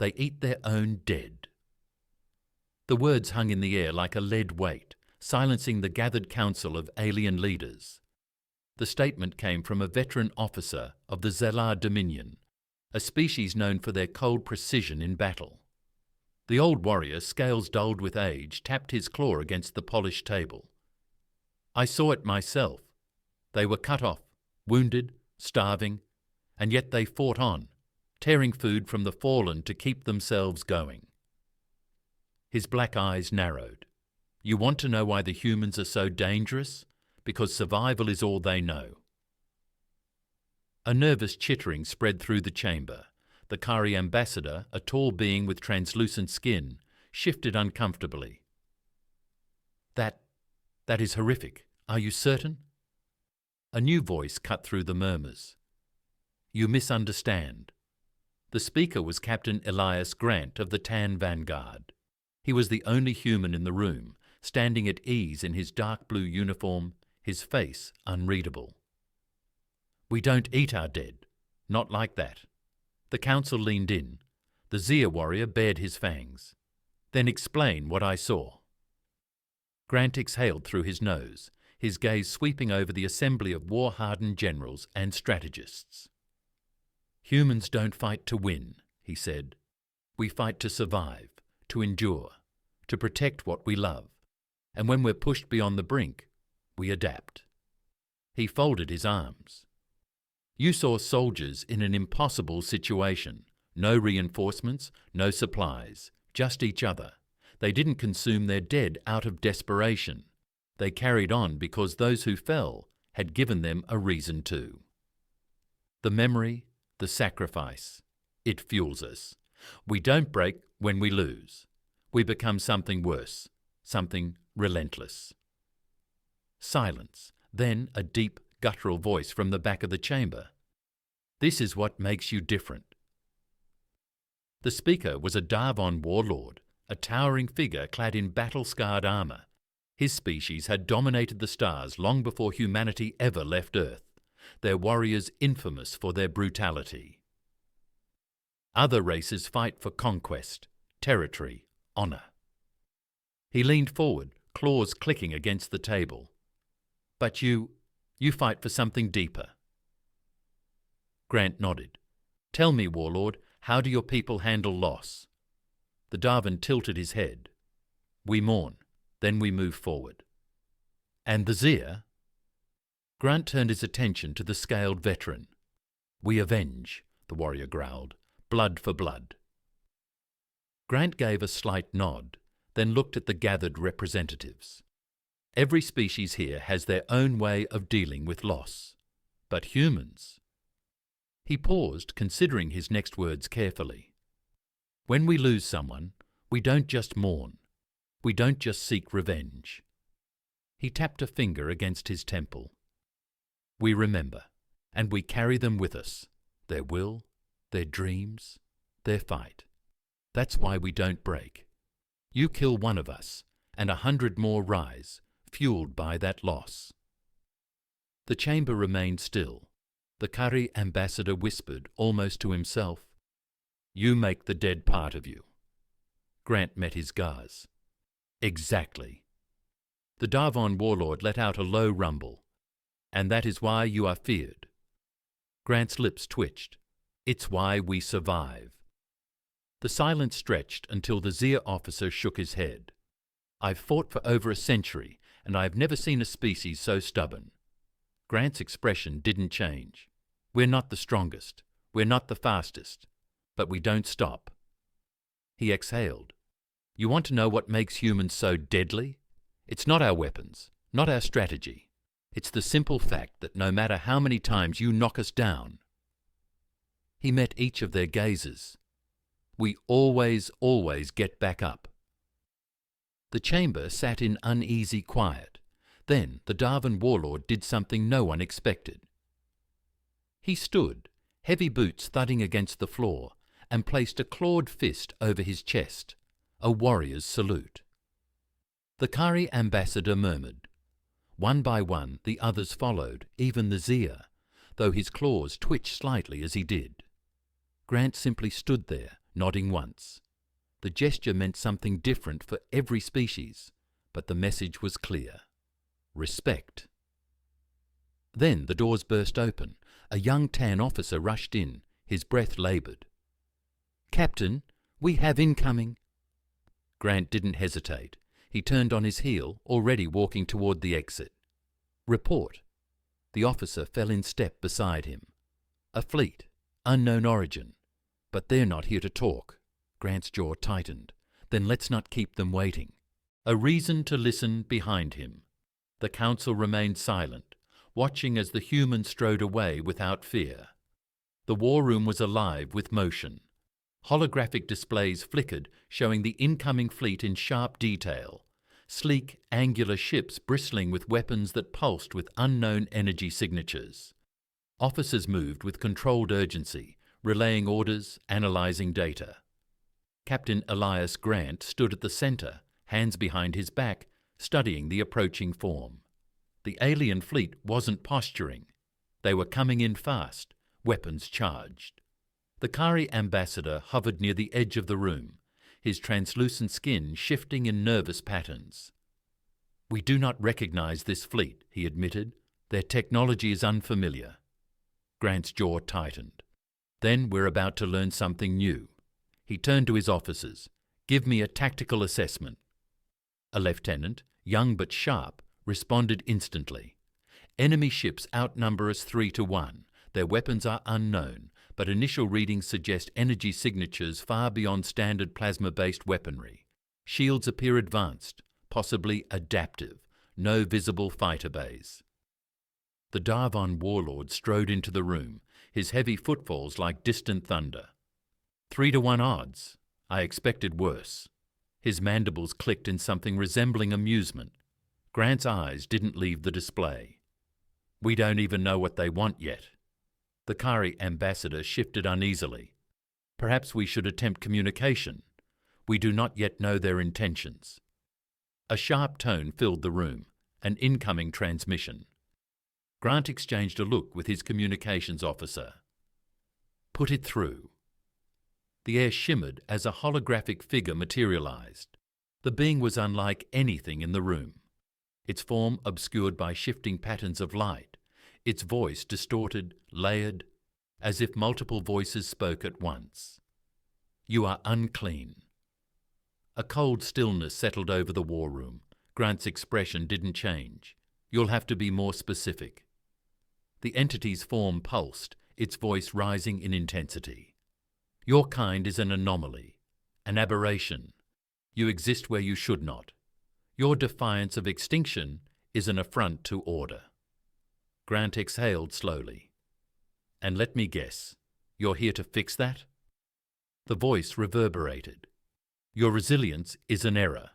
They eat their own dead. The words hung in the air like a lead weight, silencing the gathered council of alien leaders. The statement came from a veteran officer of the Zellar Dominion, a species known for their cold precision in battle. The old warrior, scales dulled with age, tapped his claw against the polished table. I saw it myself. They were cut off, wounded, starving, and yet they fought on, tearing food from the fallen to keep themselves going. His black eyes narrowed. You want to know why the humans are so dangerous? Because survival is all they know. A nervous chittering spread through the chamber. The Kari ambassador, a tall being with translucent skin, shifted uncomfortably. That is horrific. Are you certain? A new voice cut through the murmurs. You misunderstand. The speaker was Captain Elias Grant of the Tan Vanguard. He was the only human in the room, standing at ease in his dark blue uniform, his face unreadable. We don't eat our dead. Not like that. The council leaned in. The Zia warrior bared his fangs. Then explain what I saw. Grant exhaled through his nose, his gaze sweeping over the assembly of war-hardened generals and strategists. Humans don't fight to win, he said. We fight to survive, to endure, to protect what we love. And when we're pushed beyond the brink, we adapt. He folded his arms. You saw soldiers in an impossible situation. No reinforcements, no supplies, just each other. They didn't consume their dead out of desperation. They carried on because those who fell had given them a reason to. The memory, the sacrifice, it fuels us. We don't break when we lose. We become something worse, something relentless. Silence, then a deep, guttural voice from the back of the chamber. This is what makes you different. The speaker was a Darvon warlord, a towering figure clad in battle-scarred armour. His species had dominated the stars long before humanity ever left Earth, their warriors infamous for their brutality. Other races fight for conquest, territory, honour. He leaned forward, claws clicking against the table. But you fight for something deeper. Grant nodded. Tell me, warlord, how do your people handle loss? The Darvan tilted his head. We mourn, then we move forward. And the Zia? Grant turned his attention to the scaled veteran. We avenge, the warrior growled, blood for blood. Grant gave a slight nod, then looked at the gathered representatives. Every species here has their own way of dealing with loss. But humans... He paused, considering his next words carefully. When we lose someone, we don't just mourn. We don't just seek revenge. He tapped a finger against his temple. We remember, and we carry them with us, their will, their dreams, their fight. That's why we don't break. You kill one of us, and 100 more rise, fueled by that loss. The chamber remained still. The Kari ambassador whispered, almost to himself, You make the dead part of you. Grant met his gaze. Exactly. The Darvon warlord let out a low rumble. And that is why you are feared. Grant's lips twitched. It's why we survive. The silence stretched until the Zia officer shook his head. I've fought for over a century, and I have never seen a species so stubborn. Grant's expression didn't change. We're not the strongest. We're not the fastest. But we don't stop. He exhaled. You want to know what makes humans so deadly? It's not our weapons, not our strategy. It's the simple fact that no matter how many times you knock us down... He met each of their gazes. We always get back up. The chamber sat in uneasy quiet. Then the Darvan warlord did something no one expected. He stood, heavy boots thudding against the floor, and placed a clawed fist over his chest, a warrior's salute. The Kari ambassador murmured. One by one the others followed, even the Zia, though his claws twitched slightly as he did. Grant simply stood there, nodding once. The gesture meant something different for every species, but the message was clear. Respect. Then the doors burst open. A young tan officer rushed in, his breath laboured. "Captain, we have incoming." Grant didn't hesitate. He turned on his heel, already walking toward the exit. "Report." The officer fell in step beside him. "A fleet, unknown origin. But they're not here to talk." Grant's jaw tightened. "Then let's not keep them waiting." A reason to listen behind him. The council remained silent, watching as the humans strode away without fear. The war room was alive with motion. Holographic displays flickered, showing the incoming fleet in sharp detail. Sleek, angular ships bristling with weapons that pulsed with unknown energy signatures. Officers moved with controlled urgency, relaying orders, analyzing data. Captain Elias Grant stood at the center, hands behind his back, studying the approaching form. The alien fleet wasn't posturing. They were coming in fast, weapons charged. The Kari ambassador hovered near the edge of the room, his translucent skin shifting in nervous patterns. "We do not recognize this fleet," he admitted. "Their technology is unfamiliar." Grant's jaw tightened. "Then we're about to learn something new." He turned to his officers. "Give me a tactical assessment." A lieutenant, young but sharp, responded instantly. "Enemy ships outnumber us 3-1. Their weapons are unknown, but initial readings suggest energy signatures far beyond standard plasma-based weaponry. Shields appear advanced, possibly adaptive, no visible fighter bays." The Darvon warlord strode into the room, his heavy footfalls like distant thunder. 3-1 odds. I expected worse. His mandibles clicked in something resembling amusement. Grant's eyes didn't leave the display. "We don't even know what they want yet." The Kari ambassador shifted uneasily. "Perhaps we should attempt communication. We do not yet know their intentions." A sharp tone filled the room, an incoming transmission. Grant exchanged a look with his communications officer. "Put it through." The air shimmered as a holographic figure materialized. The being was unlike anything in the room. Its form obscured by shifting patterns of light, its voice distorted, layered, as if multiple voices spoke at once. "You are unclean." A cold stillness settled over the war room. Grant's expression didn't change. "You'll have to be more specific." The entity's form pulsed, its voice rising in intensity. "Your kind is an anomaly, an aberration. You exist where you should not. Your defiance of extinction is an affront to order." Grant exhaled slowly. "And let me guess, you're here to fix that?" The voice reverberated. "Your resilience is an error.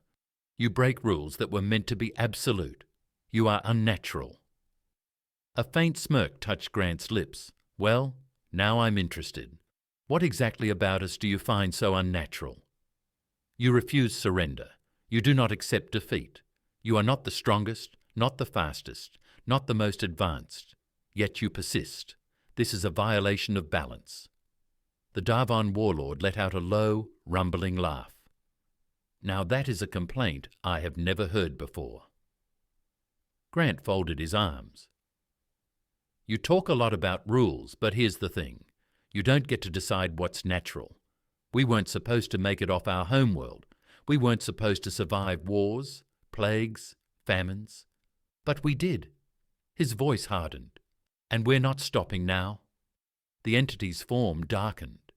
You break rules that were meant to be absolute. You are unnatural." A faint smirk touched Grant's lips. "Well, now I'm interested. What exactly about us do you find so unnatural?" "You refuse surrender. You do not accept defeat. You are not the strongest, not the fastest, not the most advanced. Yet you persist. This is a violation of balance." The Darvon warlord let out a low, rumbling laugh. "Now that is a complaint I have never heard before." Grant folded his arms. "You talk a lot about rules, but here's the thing. You don't get to decide what's natural. We weren't supposed to make it off our homeworld. We weren't supposed to survive wars, plagues, famines. But we did." His voice hardened. "And we're not stopping now." The entity's form darkened.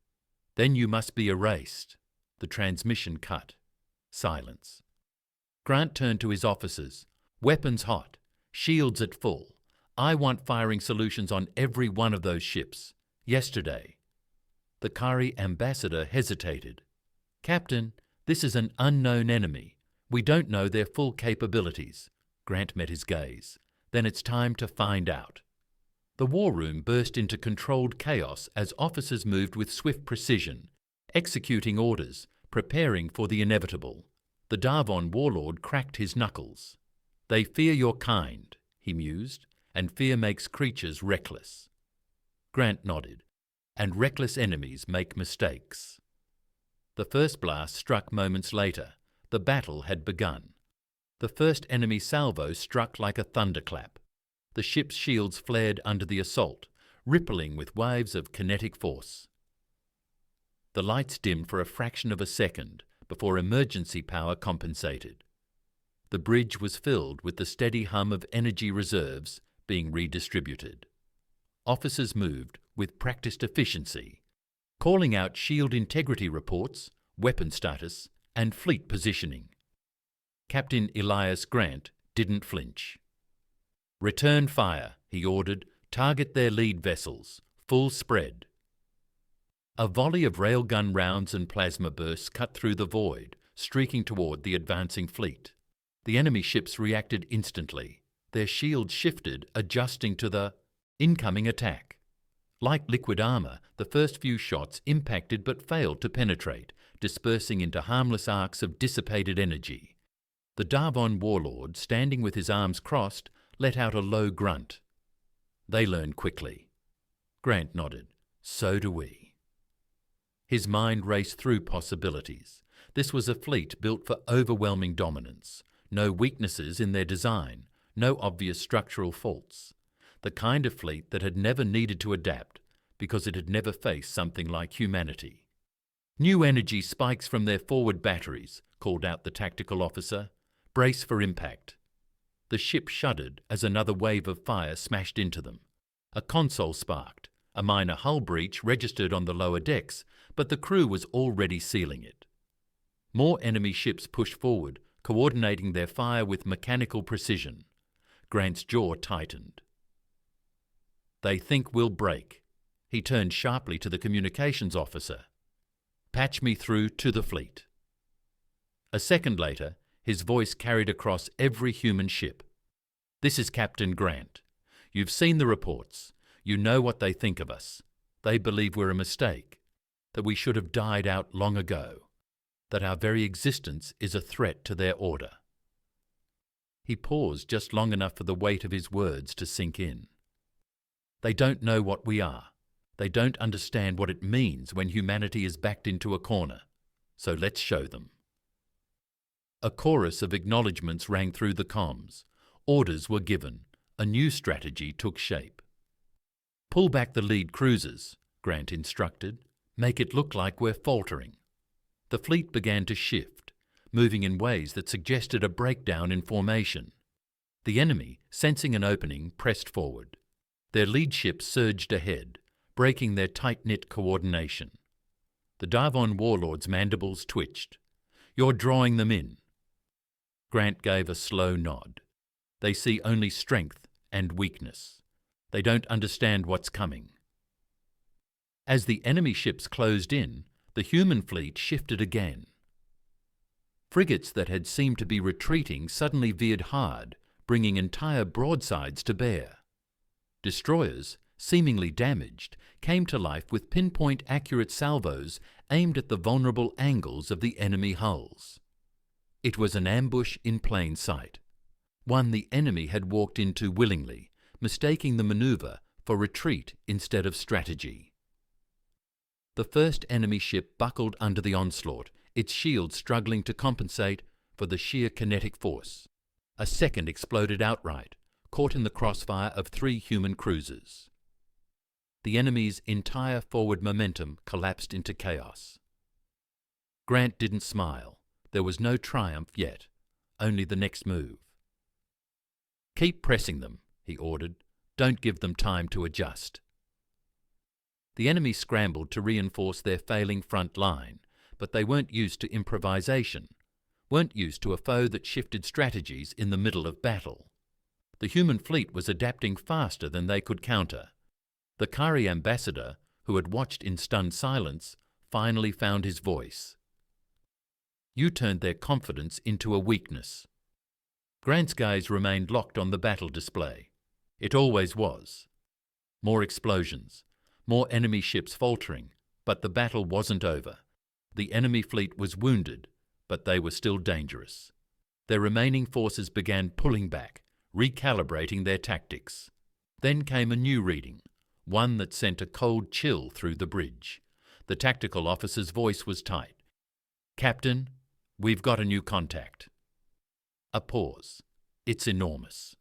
"Then you must be erased." The transmission cut. Silence. Grant turned to his officers. "Weapons hot. Shields at full. I want firing solutions on every one of those ships. Yesterday." The Kari ambassador hesitated. "Captain, this is an unknown enemy. We don't know their full capabilities." Grant met his gaze. "Then it's time to find out." The war room burst into controlled chaos as officers moved with swift precision, executing orders, preparing for the inevitable. The Darvon warlord cracked his knuckles. "They fear your kind," he mused, "and fear makes creatures reckless." Grant nodded. "And reckless enemies make mistakes." The first blast struck moments later. The battle had begun. The first enemy salvo struck like a thunderclap. The ship's shields flared under the assault, rippling with waves of kinetic force. The lights dimmed for a fraction of a second before emergency power compensated. The bridge was filled with the steady hum of energy reserves being redistributed. Officers moved with practiced efficiency, calling out shield integrity reports, weapon status, and fleet positioning. Captain Elias Grant didn't flinch. "Return fire," he ordered. "Target their lead vessels. Full spread." A volley of railgun rounds and plasma bursts cut through the void, streaking toward the advancing fleet. The enemy ships reacted instantly. Their shields shifted, adjusting to the incoming attack. Like liquid armor, the first few shots impacted but failed to penetrate, dispersing into harmless arcs of dissipated energy. The Darvon warlord, standing with his arms crossed, let out a low grunt. "They learn quickly." Grant nodded. "So do we." His mind raced through possibilities. This was a fleet built for overwhelming dominance. No weaknesses in their design, no obvious structural faults. The kind of fleet that had never needed to adapt because it had never faced something like humanity. "New energy spikes from their forward batteries," called out the tactical officer. "Brace for impact." The ship shuddered as another wave of fire smashed into them. A console sparked. A minor hull breach registered on the lower decks, but the crew was already sealing it. More enemy ships pushed forward, coordinating their fire with mechanical precision. Grant's jaw tightened. "They think we'll break." He turned sharply to the communications officer. "Patch me through to the fleet." A second later, his voice carried across every human ship. "This is Captain Grant. You've seen the reports. You know what they think of us. They believe we're a mistake, that we should have died out long ago, that our very existence is a threat to their order." He paused just long enough for the weight of his words to sink in. "They don't know what we are. They don't understand what it means when humanity is backed into a corner. So let's show them." A chorus of acknowledgements rang through the comms. Orders were given. A new strategy took shape. "Pull back the lead cruisers," Grant instructed. "Make it look like we're faltering." The fleet began to shift, moving in ways that suggested a breakdown in formation. The enemy, sensing an opening, pressed forward. Their lead ships surged ahead, breaking their tight-knit coordination. The Darvon warlord's mandibles twitched. "You're drawing them in." Grant gave a slow nod. "They see only strength and weakness. They don't understand what's coming." As the enemy ships closed in, the human fleet shifted again. Frigates that had seemed to be retreating suddenly veered hard, bringing entire broadsides to bear. Destroyers, seemingly damaged, came to life with pinpoint-accurate salvos aimed at the vulnerable angles of the enemy hulls. It was an ambush in plain sight, one the enemy had walked into willingly, mistaking the maneuver for retreat instead of strategy. The first enemy ship buckled under the onslaught, its shield struggling to compensate for the sheer kinetic force. A second exploded outright, caught in the crossfire of 3 human cruisers. The enemy's entire forward momentum collapsed into chaos. Grant didn't smile. There was no triumph yet, only the next move. "Keep pressing them," he ordered. "Don't give them time to adjust." The enemy scrambled to reinforce their failing front line, but they weren't used to improvisation, weren't used to a foe that shifted strategies in the middle of battle. The human fleet was adapting faster than they could counter. The Kari ambassador, who had watched in stunned silence, finally found his voice. "You turned their confidence into a weakness." Grant's gaze remained locked on the battle display. It always was. More explosions, more enemy ships faltering, but the battle wasn't over. The enemy fleet was wounded, but they were still dangerous. Their remaining forces began pulling back, recalibrating their tactics. Then came a new reading, one that sent a cold chill through the bridge. The tactical officer's voice was tight. "Captain, we've got a new contact." A pause. It's enormous.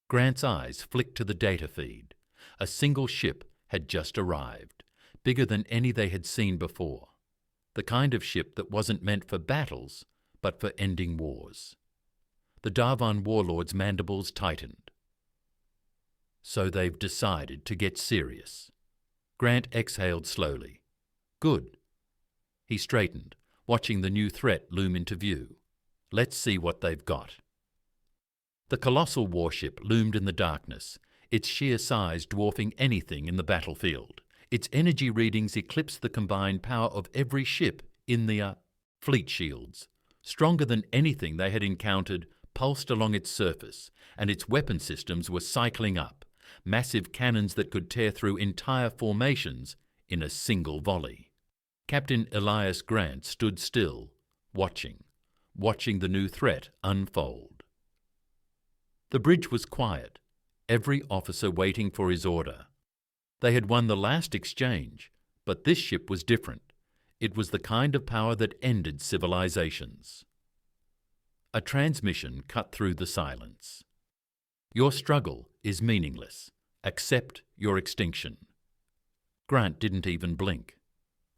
Grant's eyes flicked to the data feed. A single ship had just arrived, bigger than any they had seen before. The kind of ship that wasn't meant for battles, but for ending wars. The Darvan warlords' mandibles tightened. So they've decided to get serious. Grant exhaled slowly. Good. He straightened, watching the new threat loom into view. Let's see what they've got. The colossal warship loomed in the darkness, its sheer size dwarfing anything in the battlefield. Its energy readings eclipsed the combined power of every ship in the fleet shields. Stronger than anything they had encountered, pulsed along its surface, and its weapon systems were cycling up, massive cannons that could tear through entire formations in a single volley. Captain Elias Grant stood still, watching the new threat unfold. The bridge was quiet, every officer waiting for his order. They had won the last exchange, but this ship was different. It was the kind of power that ended civilizations. A transmission cut through the silence. Your struggle is meaningless. Accept your extinction. Grant didn't even blink.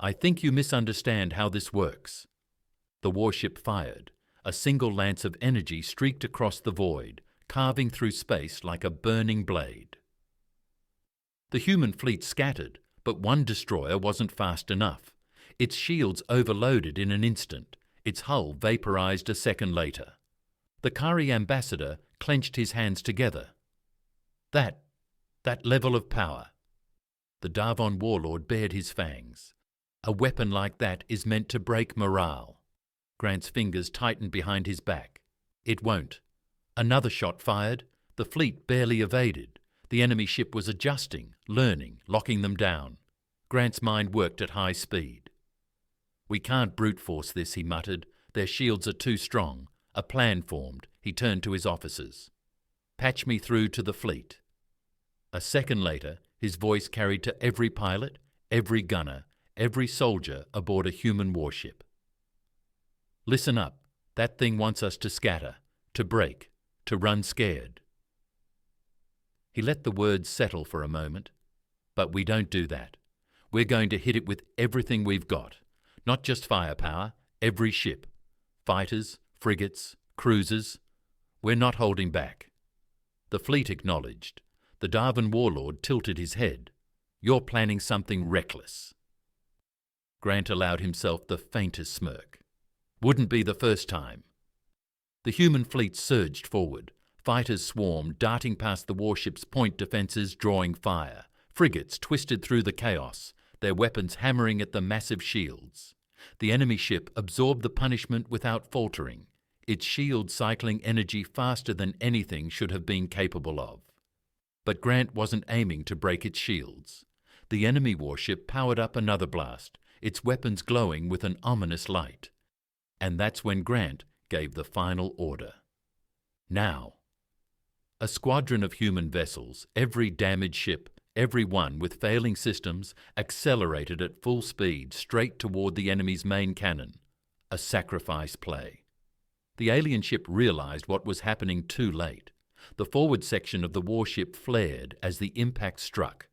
I think you misunderstand how this works. The warship fired. A single lance of energy streaked across the void, carving through space like a burning blade. The human fleet scattered, but one destroyer wasn't fast enough. Its shields overloaded in an instant. Its hull vaporized a second later. The Kari ambassador clenched his hands together. That level of power. The Darvan warlord bared his fangs. A weapon like that is meant to break morale. Grant's fingers tightened behind his back. It won't. Another shot fired. The fleet barely evaded. The enemy ship was adjusting, learning, locking them down. Grant's mind worked at high speed. We can't brute force this, he muttered. Their shields are too strong. A plan formed. He turned to his officers. Patch me through to the fleet. A second later, his voice carried to every pilot, every gunner, every soldier aboard a human warship. Listen up. That thing wants us to scatter, to break, to run scared. He let the words settle for a moment. But we don't do that. We're going to hit it with everything we've got. Not just firepower, every ship. Fighters, frigates, cruisers. We're not holding back. The fleet acknowledged. The Darvan warlord tilted his head. You're planning something reckless. Grant allowed himself the faintest smirk. Wouldn't be the first time. The human fleet surged forward. Fighters swarmed, darting past the warship's point defences, drawing fire. Frigates twisted through the chaos, their weapons hammering at the massive shields. The enemy ship absorbed the punishment without faltering, its shield cycling energy faster than anything should have been capable of. But Grant wasn't aiming to break its shields. The enemy warship powered up another blast, its weapons glowing with an ominous light. And that's when Grant gave the final order. Now. A squadron of human vessels, every damaged ship, every one with failing systems, accelerated at full speed straight toward the enemy's main cannon. A sacrifice play. The alien ship realized what was happening too late. The forward section of the warship flared as the impact struck.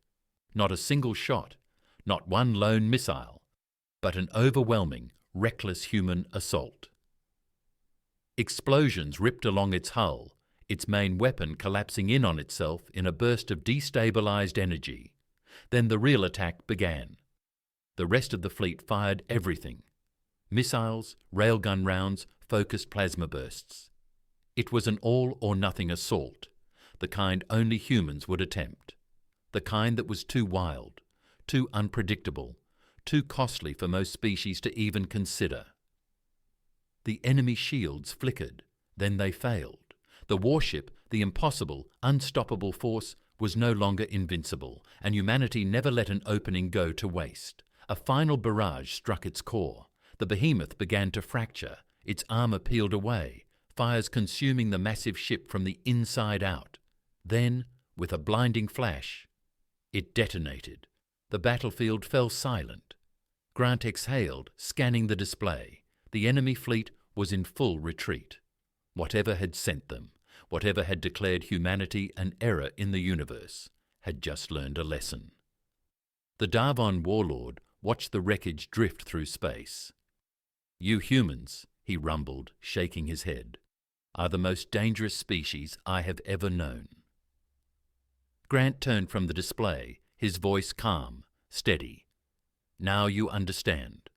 Not a single shot, not one lone missile, but an overwhelming, reckless human assault. Explosions ripped along its hull, its main weapon collapsing in on itself in a burst of destabilized energy. Then the real attack began. The rest of the fleet fired everything. Missiles, railgun rounds, focused plasma bursts. It was an all-or-nothing assault, the kind only humans would attempt. The kind that was too wild, too unpredictable, too costly for most species to even consider. The enemy shields flickered, then they failed. The warship, the impossible, unstoppable force, was no longer invincible, and humanity never let an opening go to waste. A final barrage struck its core. The behemoth began to fracture, its armour peeled away, fires consuming the massive ship from the inside out. Then, with a blinding flash, it detonated. The battlefield fell silent. Grant exhaled, scanning the display. The enemy fleet was in full retreat. Whatever had sent them, whatever had declared humanity an error in the universe, had just learned a lesson. The Darvon warlord watched the wreckage drift through space. "You humans," he rumbled, shaking his head, "are the most dangerous species I have ever known." Grant turned from the display, his voice calm, steady. "Now you understand.